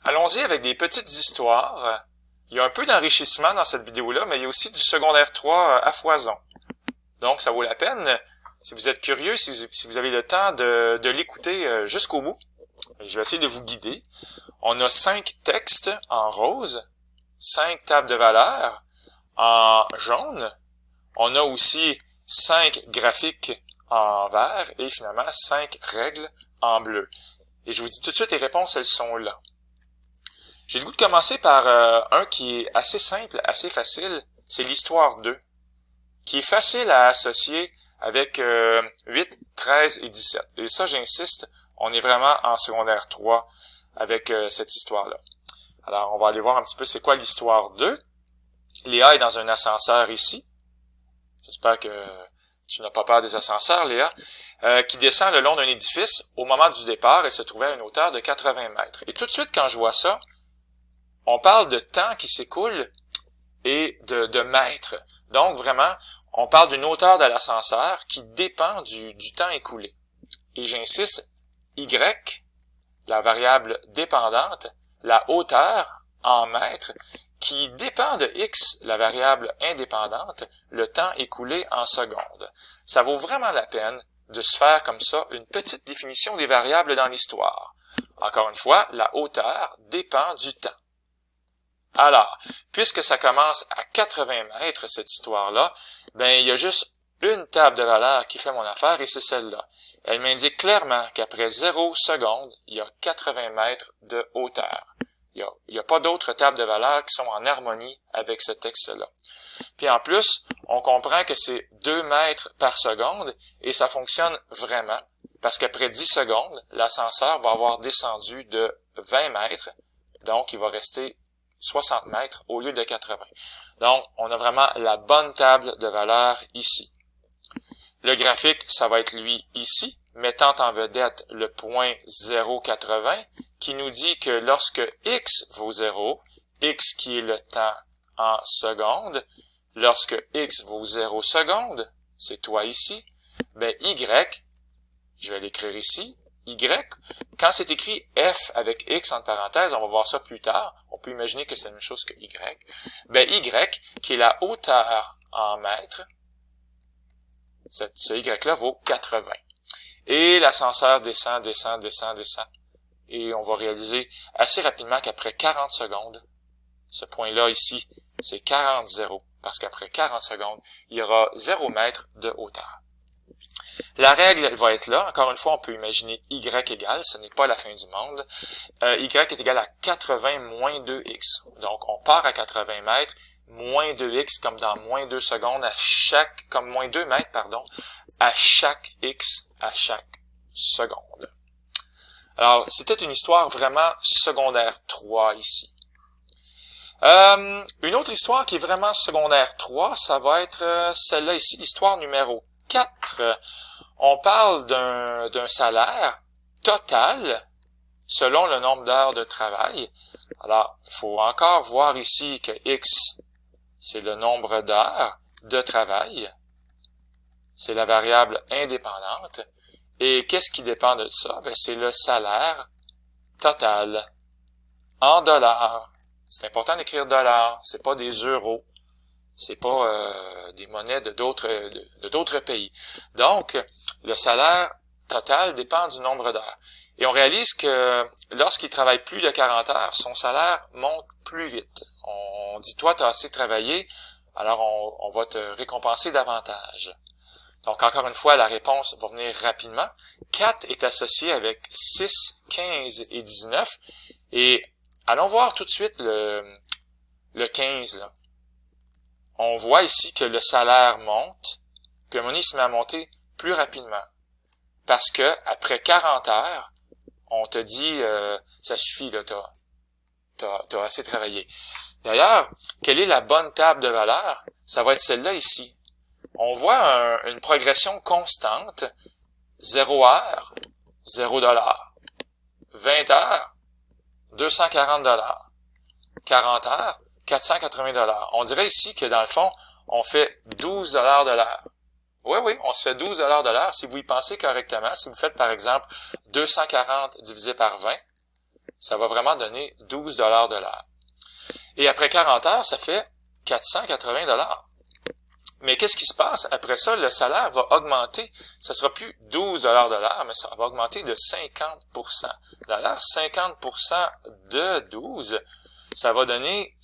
Allons-y avec des petites histoires. Il y a un peu d'enrichissement dans cette vidéo-là, mais il y a aussi du secondaire 3 à foison. Donc, ça vaut la peine. Si vous êtes curieux, si vous avez le temps de l'écouter jusqu'au bout, je vais essayer de vous guider. On a 5 textes en rose, 5 tables de valeurs en jaune. On a aussi 5 graphiques en vert et finalement 5 règles en bleu. Et je vous dis tout de suite, les réponses, elles sont là. J'ai le goût de commencer par un qui est assez simple, assez facile. C'est l'histoire 2, qui est facile à associer avec 8, 13 et 17. Et ça, j'insiste, on est vraiment en secondaire 3 avec cette histoire-là. Alors, on va aller voir un petit peu c'est quoi l'histoire 2. Léa est dans un ascenseur ici. J'espère que tu n'as pas peur des ascenseurs, Léa. Qui descend le long d'un édifice. Au moment du départ, elle se trouvait à une hauteur de 80 mètres. Et tout de suite, quand je vois ça, on parle de temps qui s'écoule et de mètres. Donc, vraiment, on parle d'une hauteur de l'ascenseur qui dépend du temps écoulé. Et j'insiste, Y, la variable dépendante, la hauteur en mètres, qui dépend de X, la variable indépendante, le temps écoulé en secondes. Ça vaut vraiment la peine de se faire comme ça une petite définition des variables dans l'histoire. Encore une fois, la hauteur dépend du temps. Alors, puisque ça commence à 80 mètres, cette histoire-là, ben, il y a juste une table de valeurs qui fait mon affaire et c'est celle-là. Elle m'indique clairement qu'après 0 secondes, il y a 80 mètres de hauteur. Il y a pas d'autres tables de valeurs qui sont en harmonie avec ce texte-là. Puis en plus, on comprend que c'est 2 mètres par seconde et ça fonctionne vraiment parce qu'après 10 secondes, l'ascenseur va avoir descendu de 20 mètres, donc il va rester 60 mètres au lieu de 80. Donc, on a vraiment la bonne table de valeurs ici. Le graphique, ça va être lui ici, mettant en vedette le point 0,80 qui nous dit que lorsque x vaut 0, x qui est le temps en secondes, lorsque x vaut 0 secondes, c'est toi ici, ben y, je vais l'écrire ici, y, quand c'est écrit f avec x entre parenthèses, on va voir ça plus tard, on peut imaginer que c'est la même chose que y, ben y, qui est la hauteur en mètres, ce y-là vaut 80. Et l'ascenseur descend, descend, descend, descend. Et on va réaliser assez rapidement qu'après 40 secondes, ce point-là ici, c'est 40 zéros, parce qu'après 40 secondes, il y aura 0 mètre de hauteur. La règle va être là. Encore une fois, on peut imaginer y égale, ce n'est pas la fin du monde. Y est égal à 80 moins 2x. Donc, on part à 80 mètres, moins 2x comme dans moins 2 secondes comme moins 2 mètres, pardon, à chaque x, à chaque seconde. Alors, c'était une histoire vraiment secondaire 3 ici. Une autre histoire qui est vraiment secondaire 3, ça va être celle-là ici, l'histoire numéro 4. On parle d'un salaire total selon le nombre d'heures de travail. Alors, il faut encore voir ici que X, c'est le nombre d'heures de travail. C'est la variable indépendante. Et qu'est-ce qui dépend de ça? Ben, c'est le salaire total en dollars. C'est important d'écrire dollars, c'est pas des euros. C'est pas des monnaies de d'autres pays. Donc, le salaire total dépend du nombre d'heures. Et on réalise que lorsqu'il travaille plus de 40 heures, son salaire monte plus vite. On dit, toi, tu as assez travaillé, alors on va te récompenser davantage. Donc, encore une fois, la réponse va venir rapidement. 4 est associé avec 6, 15 et 19. Et allons voir tout de suite le 15, là. On voit ici que le salaire monte, puis à un moment donné, il se met à monter plus rapidement. Parce que après 40 heures, on te dit ça suffit, là, t'as assez travaillé. D'ailleurs, quelle est la bonne table de valeurs? Ça va être celle-là ici. On voit une progression constante. 0 heures, 0 $. 20 heures, 240 $. 40 heures, 480 $. On dirait ici que dans le fond, on fait 12 $ de l'heure. Oui, on se fait 12 $ de l'heure si vous y pensez correctement. Si vous faites par exemple 240 divisé par 20, ça va vraiment donner 12 $ de l'heure. Et après 40 heures, ça fait 480 $. Mais qu'est-ce qui se passe? Après ça, le salaire va augmenter. Ça sera plus 12 $ de l'heure, mais ça va augmenter de 50%. D'ailleurs, 50% de 12, ça va donner,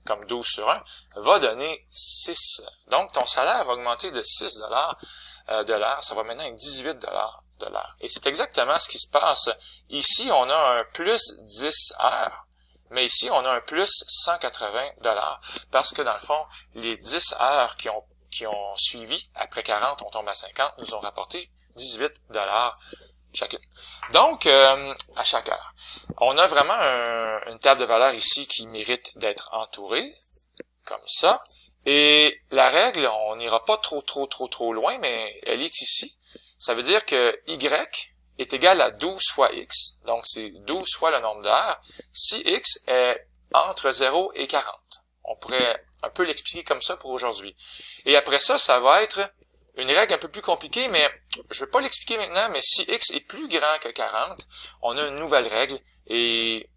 comme 12 sur 1, va donner 6. Donc, ton salaire va augmenter de 6 $ de l'heure. Ça va maintenant être 18 $ de l'heure. Et c'est exactement ce qui se passe. Ici, on a un plus 10 heures. Mais ici, on a un plus 180 $. Parce que, dans le fond, les 10 heures qui ont suivi, après 40, on tombe à 50, nous ont rapporté 18 $ chacune. Donc, à chaque heure. On a vraiment une table de valeur ici qui mérite d'être entourée, comme ça. Et la règle, on n'ira pas trop loin, mais elle est ici. Ça veut dire que Y est égal à 12 fois X. Donc, c'est 12 fois le nombre d'heures. Si X est entre 0 et 40. On pourrait un peu l'expliquer comme ça pour aujourd'hui. Et après ça, ça va être une règle un peu plus compliquée, mais je ne vais pas l'expliquer maintenant, mais si X est plus grand que 40, on a une nouvelle règle, et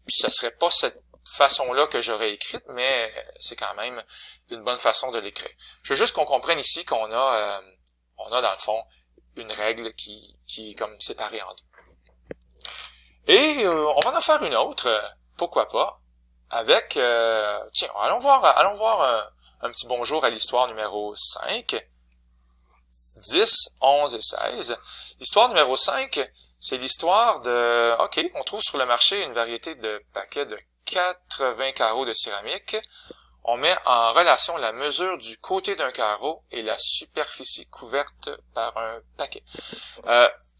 ce serait pas cette façon-là que j'aurais écrite, mais c'est quand même une bonne façon de l'écrire. Je veux juste qu'on comprenne ici qu'on a, dans le fond, une règle qui est comme séparée en deux. Et on va en faire une autre, pourquoi pas, avec, tiens, allons voir un petit bonjour à l'histoire numéro 5, 10, 11 et 16. L'histoire numéro 5, c'est l'histoire de, OK, on trouve sur le marché une variété de paquets de 80 carreaux de céramique. On met en relation la mesure du côté d'un carreau et la superficie couverte par un paquet.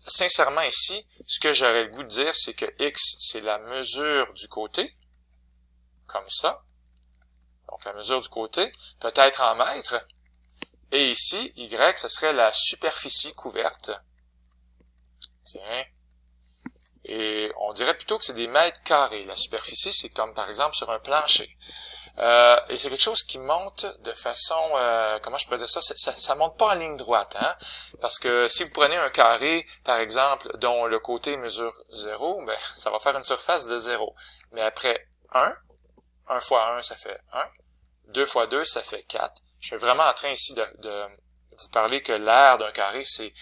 Sincèrement ici, ce que j'aurais le goût de dire, c'est que X, c'est la mesure du côté, comme ça. Donc la mesure du côté, peut-être en mètres. Et ici, Y, ce serait la superficie couverte. Tiens. Et on dirait plutôt que c'est des mètres carrés. La superficie, c'est comme par exemple sur un plancher. Et c'est quelque chose qui monte de façon, comment je pourrais dire ça? Ça monte pas en ligne droite, hein? Parce que si vous prenez un carré, par exemple, dont le côté mesure 0, ben, ça va faire une surface de 0. Mais après 1 fois 1, ça fait 1. 2 fois 2, ça fait 4. Je suis vraiment en train ici de vous parler que l'aire d'un carré, c'est,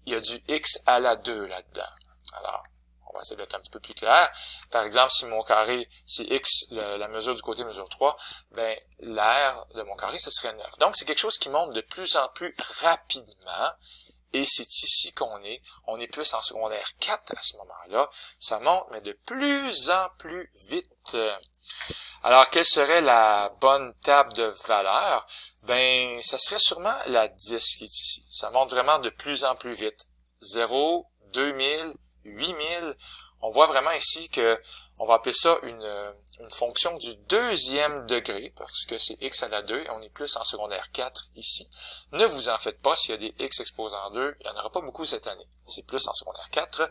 il y a du x à la 2 là-dedans. Alors, on va essayer d'être un petit peu plus clair. Par exemple, si mon carré, si x, la mesure du côté mesure 3, ben, l'aire de mon carré, ce serait 9. Donc, c'est quelque chose qui monte de plus en plus rapidement. Et c'est ici qu'on est. On est plus en secondaire 4 à ce moment-là. Ça monte, mais de plus en plus vite. Alors, quelle serait la bonne table de valeur? Ben, ça serait sûrement la 10 qui est ici. Ça monte vraiment de plus en plus vite. 0, 2000, 8000. On voit vraiment ici que on va appeler ça une fonction du deuxième degré, parce que c'est x à la 2, et on est plus en secondaire 4 ici. Ne vous en faites pas, s'il y a des x exposant 2, il n'y en aura pas beaucoup cette année. C'est plus en secondaire 4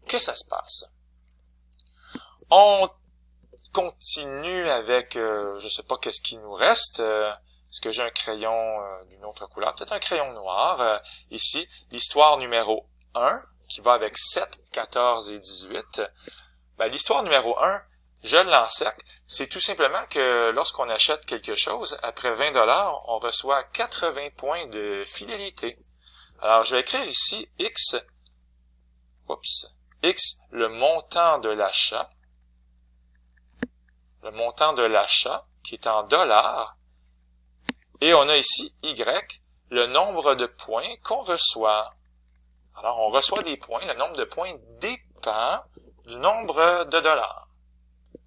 que ça se passe. On continue avec, je sais pas qu'est-ce qui nous reste. Est-ce que j'ai un crayon d'une autre couleur? Peut-être un crayon noir. Ici, l'histoire numéro 1, qui va avec 7, 14 et 18. Ben, l'histoire numéro 1, je l'enseigne, c'est tout simplement que lorsqu'on achète quelque chose, après 20 $, on reçoit 80 points de fidélité. Alors, je vais écrire ici X, le montant de l'achat. Le montant de l'achat, qui est en dollars. Et on a ici Y, le nombre de points qu'on reçoit. Alors, on reçoit des points. Le nombre de points dépend du nombre de dollars.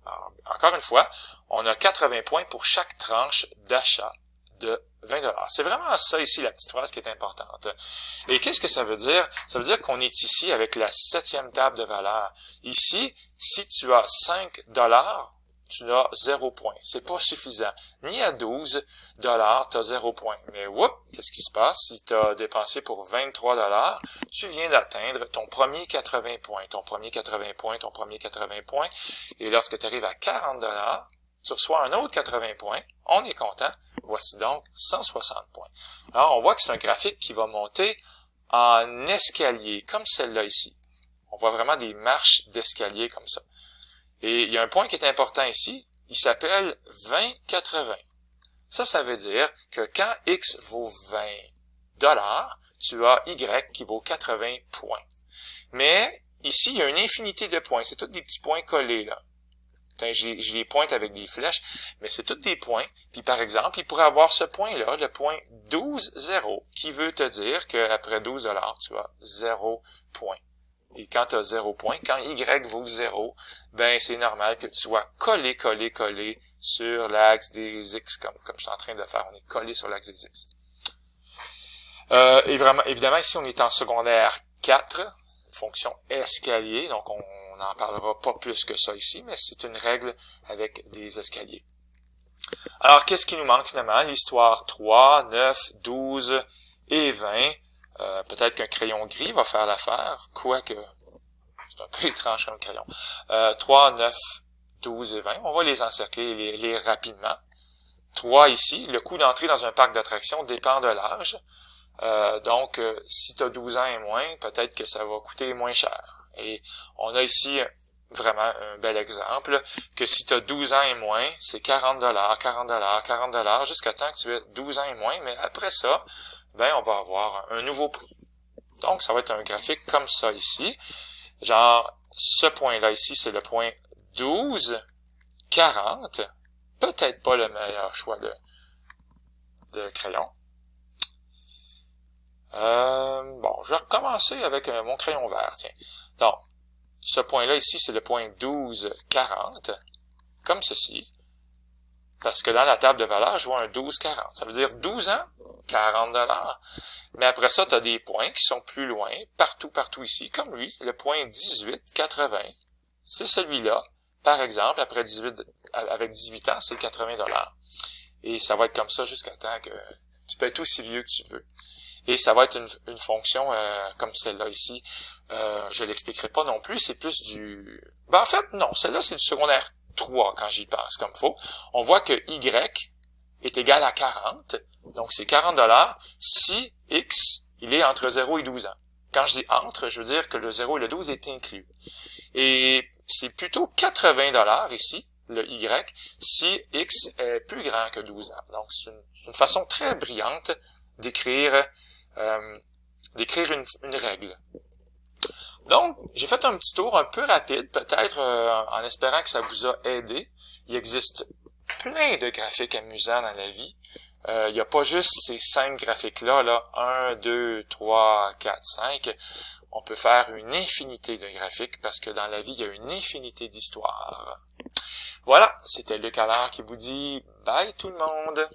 Alors, encore une fois, on a 80 points pour chaque tranche d'achat de 20 $. C'est vraiment ça ici, la petite phrase qui est importante. Et qu'est-ce que ça veut dire? Ça veut dire qu'on est ici avec la 7e table de valeur. Ici, si tu as 5 $, tu as 0 point. C'est pas suffisant. Ni à 12 $, tu as 0 point. Mais qu'est-ce qui se passe? Si tu as dépensé pour 23 $, tu viens d'atteindre ton premier 80 points, ton premier 80 points, ton premier 80 points. Et lorsque tu arrives à 40 $, tu reçois un autre 80 points. On est content. Voici donc 160 points. Alors, on voit que c'est un graphique qui va monter en escalier, comme celle-là ici. On voit vraiment des marches d'escalier comme ça. Et il y a un point qui est important ici, il s'appelle 20-80. Ça veut dire que quand X vaut 20 $, tu as Y qui vaut 80 points. Mais ici, il y a une infinité de points. C'est tous des petits points collés, là. Je les pointe avec des flèches, mais c'est tous des points. Puis par exemple, il pourrait avoir ce point-là, le point 12,0, qui veut te dire qu'après 12 $, tu as 0 point. Et quand tu as 0 point, quand Y vaut 0, ben c'est normal que tu sois collé sur l'axe des X, comme je suis en train de faire. On est collé sur l'axe des X. Et vraiment, évidemment, ici, on est en secondaire 4, fonction escalier, donc on n'en parlera pas plus que ça ici, mais c'est une règle avec des escaliers. Alors, qu'est-ce qui nous manque finalement? L'histoire 3, 9, 12 et 20. Peut-être qu'un crayon gris va faire l'affaire, quoique c'est un peu étrange comme crayon. 3, 9, 12 et 20. On va les encercler et les rapidement. 3 ici, le coût d'entrée dans un parc d'attractions dépend de l'âge. Donc, si tu as 12 ans et moins, peut-être que ça va coûter moins cher. Et on a ici vraiment un bel exemple, que si tu as 12 ans et moins, c'est 40 $, 40 $, 40 $, jusqu'à temps que tu aies 12 ans et moins, mais après ça, ben on va avoir un nouveau prix. Donc, ça va être un graphique comme ça ici. Genre, ce point-là ici, c'est le point 12, 40. Peut-être pas le meilleur choix de crayon. Bon, je vais recommencer avec mon crayon vert, tiens. Donc, ce point-là ici, c'est le point 12, 40, comme ceci. Parce que dans la table de valeur, je vois un 12, 40. Ça veut dire 12 ans, 40 $. Mais après ça, tu as des points qui sont plus loin, partout ici, comme lui, le point 18, 80. C'est celui-là. Par exemple, après 18, avec 18 ans, c'est 80 $. Et ça va être comme ça jusqu'à temps que tu peux être aussi vieux que tu veux. Et ça va être une fonction comme celle-là ici. Je l'expliquerai pas non plus, c'est plus du... Ben en fait, non, celle-là c'est du secondaire 3 quand j'y pense comme faut. On voit que Y est égal à 40, donc c'est 40 $ si X, il est entre 0 et 12 ans. Quand je dis entre, je veux dire que le 0 et le 12 est inclus. Et c'est plutôt 80 $ ici, le Y, si X est plus grand que 12 ans. Donc c'est une façon très brillante d'écrire une règle. Donc, j'ai fait un petit tour un peu rapide, peut-être en espérant que ça vous a aidé. Il existe plein de graphiques amusants dans la vie. Il n'y a pas juste ces 5 graphiques-là, 1, 2, 3, 4, 5. On peut faire une infinité de graphiques parce que dans la vie, il y a une infinité d'histoires. Voilà, c'était Luc Allard qui vous dit bye tout le monde!